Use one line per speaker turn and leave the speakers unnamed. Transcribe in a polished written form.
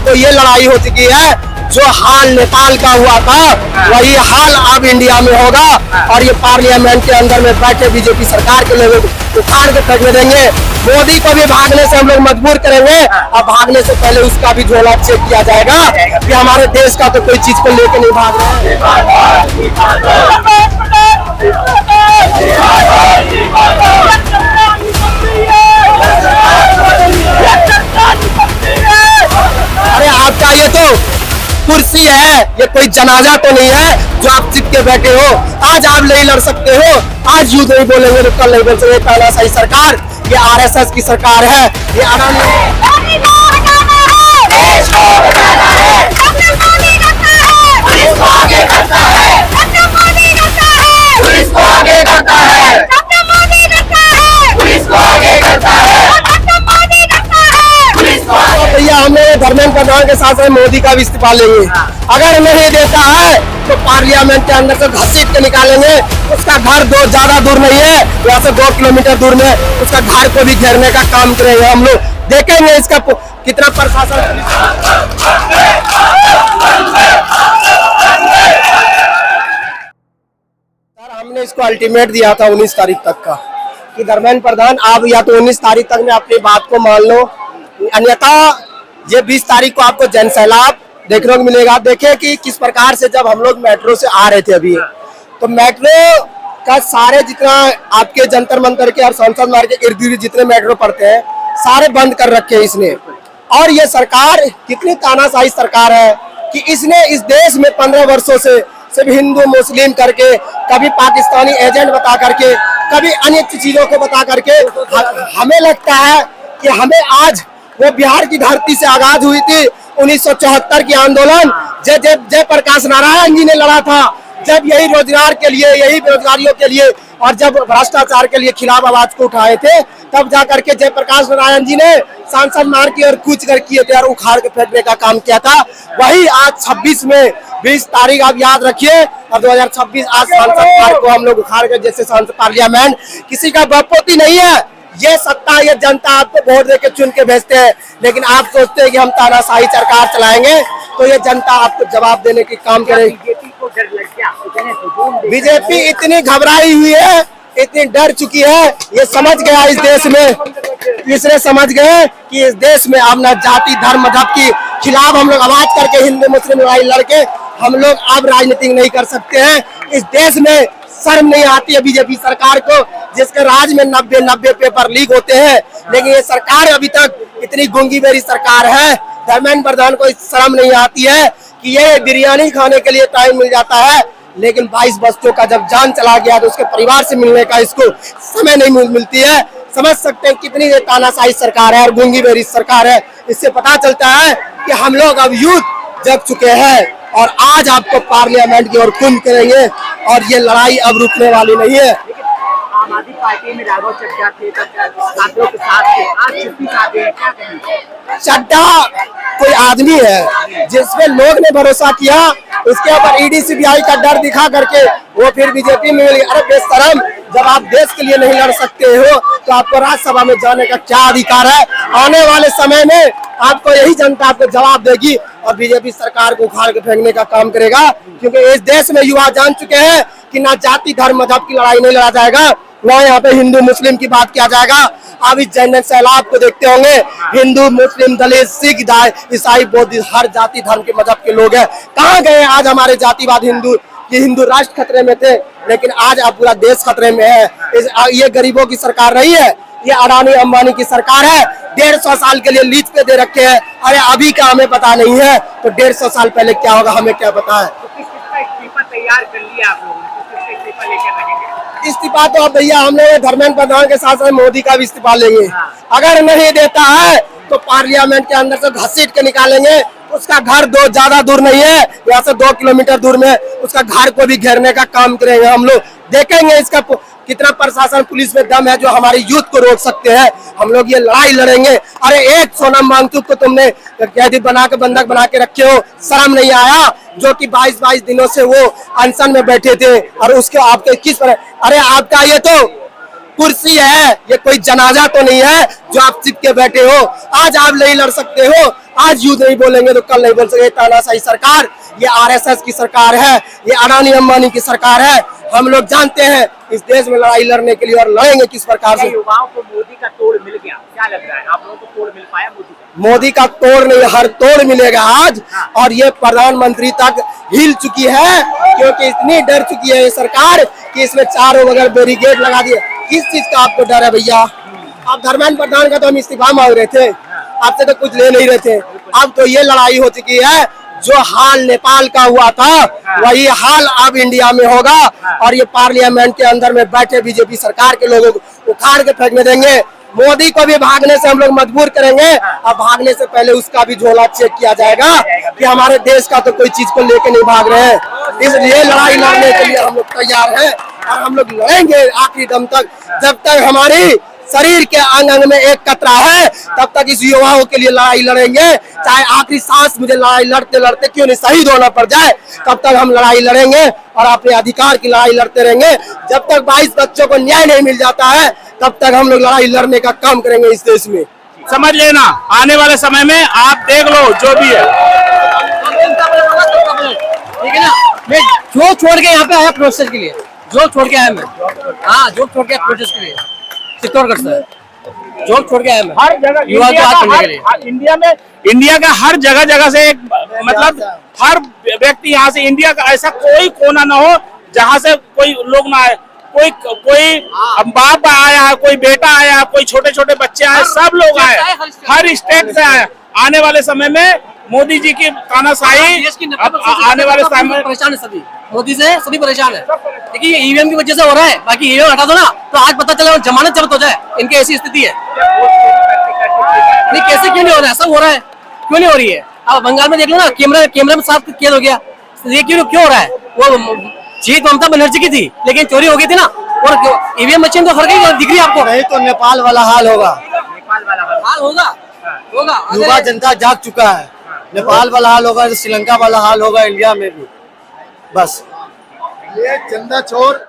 देखो ये लड़ाई हो चुकी है। जो हाल नेपाल का हुआ था वही हाल अब इंडिया में होगा और ये पार्लियामेंट के अंदर में बैठे बीजेपी सरकार के लोग उखाड़ के फेंकने देंगे। मोदी को भी भागने से हम लोग मजबूर करेंगे और भागने से पहले उसका भी झोला चेक किया जाएगा कि हमारे देश का तो कोई चीज को लेके नहीं भाग रहे अरे आपका ये तो कुर्सी है, ये कोई जनाजा तो नहीं है जो आप चिप के बैठे हो। आज आप नहीं लड़ सकते हो, आज युद्ध नहीं बोलेंगे तो कल नहीं बोल सकते। तानाशाही सरकार, ये आरएसएस की सरकार है, ये भैया हमने धर्मेंद्र प्रधान के साथ साथ मोदी का भी इस्तीफा लेंगे। अगर नहीं देता है तो पार्लियामेंट के अंदर से घसीट के निकालेंगे। उसका घर ज्यादा दूर नहीं है, यहाँ से 2 किलोमीटर दूर में उसका घर को भी घेरने का काम करेंगे हम लोग। देखेंगे इसका कितना प्रशासन। सर हमने इसको अल्टीमेट दिया था 19 तारीख तक का कि धर्मेंद्र प्रधान आप या तो 19 तारीख तक में अपनी बात को मान लो, अन्यथा ये 20 तारीख को आपको जन सैलाब देखने को मिलेगा। देखें कि किस प्रकार से जब हम लोग मेट्रो से आ रहे थे अभी, तो मेट्रो का सारे जितना आपके जंतर मंतर के और संसद मार्ग के इर्द गिर्द जितने मेट्रो पड़ते हैं सारे बंद कर रखे हैं इसने। और ये सरकार कितनी तानाशाही सरकार है कि इसने इस देश में 15 वर्षों से सिर्फ हिंदू मुस्लिम करके, कभी पाकिस्तानी एजेंट बता करके, कभी अन्य चीजों को बता करके हमें लगता है कि हमें आज वो बिहार की धरती से आगाज हुई थी 1974 की आंदोलन, जय प्रकाश नारायण जी ने लड़ा था, जब यही रोजगार के लिए, यही बेरोजगारियों के लिए और जब भ्रष्टाचार के लिए खिलाफ आवाज को उठाए थे, तब जाकर के जय प्रकाश नारायण जी ने सांसद मार्ग की और कूच कर किए थे और उखाड़ के फेंकने का काम किया था। वही आज 26 में 20 तारीख आप याद रखिए और 2026 आज सांसद मार्ग को हम लोग उखाड़ कर, जैसे सांसद पार्लियामेंट किसी का बपोती नहीं है। ये सत्ता, ये जनता आपको वोट देके चुन के भेजते हैं, लेकिन आप सोचते हैं कि हम तानाशाही सरकार चलाएंगे तो ये जनता आपको जवाब देने की काम करेगी। बीजेपी इतनी घबराई हुई है, इतनी डर चुकी है, ये समझ गया इस देश में, इसने समझ गए कि इस देश में अब ना जाति धर्म मजहब के खिलाफ हम लोग आवाज करके हिंदू मुस्लिम लड़ाई लड़के हम लोग अब राजनीति नहीं कर सकते हैं। इस देश में शर्म नहीं आती है बीजेपी सरकार को, जिसके राज में 90 पेपर लीक होते हैं, लेकिन ये सरकार अभी तक इतनी गूंगी बेरी सरकार है। धर्मेंद्र प्रधान को शर्म नहीं आती है कि ये बिरयानी खाने के लिए टाइम मिल जाता है, लेकिन 22 बच्चों का जब जान चला गया तो उसके परिवार से मिलने का इसको समय नहीं मिलती है। समझ सकते हैं कितनी ये तानाशाही सरकार है और गूंगी बेरी सरकार है। इससे पता चलता है कि हम लोग अब युद्ध जग चुके हैं और आज आपको पार्लियामेंट की ओर कुंभ करेंगे और ये लड़ाई अब रुकने वाली नहीं है।
आम आदमी पार्टी में राघव चड्ढा थे, साथियों के साथ थे, आज छुट्टी साधे हैं, क्या कहेंगे?
चड्ढा कोई आदमी है जिसपे लोग ने भरोसा किया, उसके ऊपर ईडी सीबीआई का डर दिखा करके वो फिर बीजेपी में मिल गई। अरे बेशरम, जब आप देश के लिए नहीं लड़ सकते हो तो आपको राज्यसभा में जाने का क्या अधिकार है? आने वाले समय में आपको यही जनता आपको जवाब देगी और बीजेपी सरकार को उखाड़ के फेंकने का काम करेगा, क्योंकि इस देश में युवा जान चुके हैं कि ना जाति धर्म मजहब की लड़ाई नहीं लड़ा जाएगा, ना यहाँ पे हिंदू मुस्लिम की बात किया जाएगा। आप इस जन सैलाब को देखते होंगे, हिंदू मुस्लिम दलित सिख ईसाई बौद्ध हर जाति धर्म के मजहब के लोग हैं। कहाँ गए आज हमारे जातिवाद? हिंदू राष्ट्र खतरे में थे, लेकिन आज अब पूरा देश खतरे में है। ये गरीबों की सरकार नहीं है, ये अडानी अंबानी की सरकार है। 150 साल के लिए लीज पे दे रखे हैं। अरे अभी का हमें पता नहीं है तो 150 साल पहले क्या होगा हमें क्या पता है।
तो किसका इस्तीफा तैयार कर लिया आप लोगों ने? किसका इस्तीफा लेकर रहेंगे?
इस्तीफा तो अब भैया हम लोग धर्मेंद्र प्रधान के साथ साथ मोदी का भी इस्तीफा लेंगे। अगर नहीं देता है तो पार्लियामेंट के अंदर से घसीट के निकालेंगे। उसका घर ज्यादा दूर नहीं है, यहाँ से 2 किलोमीटर दूर में उसका घर को भी घेरने का काम करेंगे हम लोग। देखेंगे इसका कितना प्रशासन पुलिस में दम है जो हमारी यूथ को रोक सकते हैं। हम लोग ये लड़ाई लड़ेंगे। अरे एक सोनम वांगचुक को तुमने कैदी बना के बंधक बना के रखे हो, शर्म नहीं आया? जो कि 22 दिनों से वो अनशन में बैठे थे और उसके आपके किस पर, अरे आपका ये तो कुर्सी है, ये कोई जनाजा तो नहीं है जो आप चिप के बैठे हो। आज आप नहीं लड़ सकते हो, आज युद्ध नहीं बोलेंगे तो कल नहीं बोल सकते। तानाशाही सरकार, ये आरएसएस की सरकार है, ये अडानी अंबानी की सरकार है। हम लोग जानते हैं इस देश में लड़ाई लड़ने के लिए, और लड़ेंगे किस प्रकार
क्या
से।
युवाओं को मोदी का तोड़ मिल गया? क्या लग रहा है आप लोगों को तोड़ मिल पाया मोदी का?
मोदी का तोड़ नहीं, हर तोड़ मिलेगा आज। और ये प्रधानमंत्री तक हिल चुकी है, क्योंकि इतनी डर चुकी है ये सरकार कि इसमें चारों बगल बैरिकेड लगा दिए। किस चीज का आपको डर है भैया? आप धर्मेंद्र प्रधान का तो हम इस्तीफा मांग रहे थे, आपसे तो कुछ ले नहीं रहे थे। अब तो ये लड़ाई हो चुकी है, जो हाल नेपाल का हुआ था वही हाल अब इंडिया में होगा। और ये पार्लियामेंट के अंदर में बैठे बीजेपी सरकार के लोगों को उखाड़ के फेंकने देंगे। मोदी को भी भागने से हम लोग मजबूर करेंगे, और भागने से पहले उसका भी झोला चेक किया जाएगा कि हमारे देश का तो कोई चीज को लेके नहीं भाग रहे हैं। इसलिए लड़ाई लड़ने के लिए हम लोग तैयार हैं, और हम लोग लड़ेंगे आखिरी दम तक। जब तक हमारी शरीर के अंग अंग में एक कतरा है, तब तक इस युवाओं के लिए लड़ाई लड़ेंगे। चाहे आखिरी सांस मुझे लड़ाई लड़ते लड़ते क्यों नहीं शहीद होना पड़ जाए, तब तक हम लड़ाई लड़ेंगे और अपने अधिकार की लड़ाई लड़ते रहेंगे। जब तक 22 बच्चों को न्याय नहीं मिल जाता है, तब तक हम लोग लड़ाई लड़ने का काम करेंगे इस देश में।
समझ लेना, आने वाले समय में आप देख लो जो भी है।
ठीक है ना, मैं जो छोड़ के यहाँ पे आया प्रोसेस के लिए, जो छोड़ के आया मैं, हाँ जो छोड़ के आया प्रोसेस के लिए, चित्तौड़गढ़ से जॉब छोड़ के आया मैं
हर जगह
युवा को हाथ करने के लिए।
इंडिया में, इंडिया का हर जगह जगह से एक मतलब हर व्यक्ति यहाँ से, इंडिया का ऐसा कोई कोना ना हो जहाँ से कोई लोग ना आए। कोई बाप आया है, कोई बेटा आया है, कोई छोटे छोटे बच्चे आए, सब लोग आए, हर स्टेट से आए। आने वाले समय में मोदी जी की तानाशाही आने वाले समय में
परेशान है सभी, मोदी से सभी परेशान है। देखिए ये ईवीएम की वजह से हो रहा है, बाकी ईवीएम हटा दो ना तो आज पता चला जमानत जब्त हो जाए, इनकी ऐसी स्थिति है। नहीं कैसे क्यों नहीं हो रहा है, सब हो रहा है, क्यों नहीं हो रही है? अब बंगाल में देख लो ना, कैमरा में साफ कैद हो गया, ये क्यों हो रहा है? वो जीत ममता बनर्जी की थी, लेकिन चोरी हो गई थी ना, और ईवीएम मशीन तो हर गई, दिख रही है आपको।
नहीं तो नेपाल वाला हाल होगा,
नेपाल वाला
हाल होगा होगा।
युवा जनता जाग चुका है। नेपाल वाला हाल होगा, श्रीलंका वाला हाल होगा, इंडिया में भी। बस
ये चंदा चोर